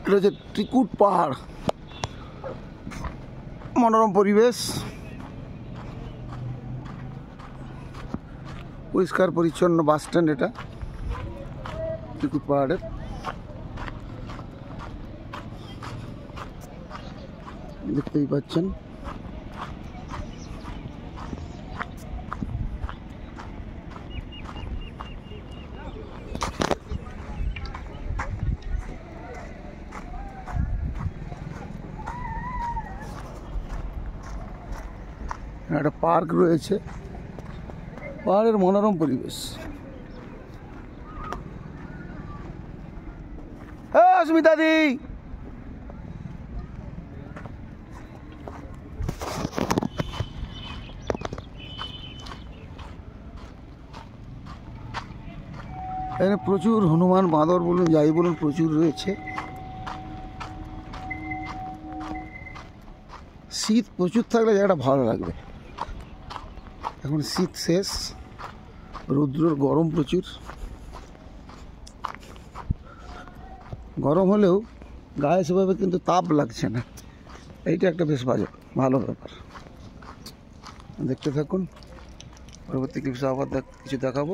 এটা হচ্ছে ত্রিকুট পাহাড়, মনোরম পরিবেশ, পরিষ্কার পরিচ্ছন্ন বাস স্ট্যান্ড। এটা ত্রিকুট পাহাড়ের দেখতেই পাচ্ছেন। একটা পার্ক রয়েছে, পাহাড়ের মনোরম পরিবেশ। হ্যাঁ স্মিতা দি, এখানে প্রচুর হনুমান, বাঁদর বলুন যাই বলুন প্রচুর রয়েছে। শীত প্রচুর থাকলে জায়গাটা ভালো লাগবে। এখন শীত শেষ, রৌদ্রর গরম প্রচুর। গরম হলেও গায়ে সেভাবে কিন্তু তাপ লাগছে না, এইটা একটা বেশ ভালো ব্যাপার। দেখতে থাকুন, পরবর্তী ক্লিপসে আবার কিছু দেখাবো।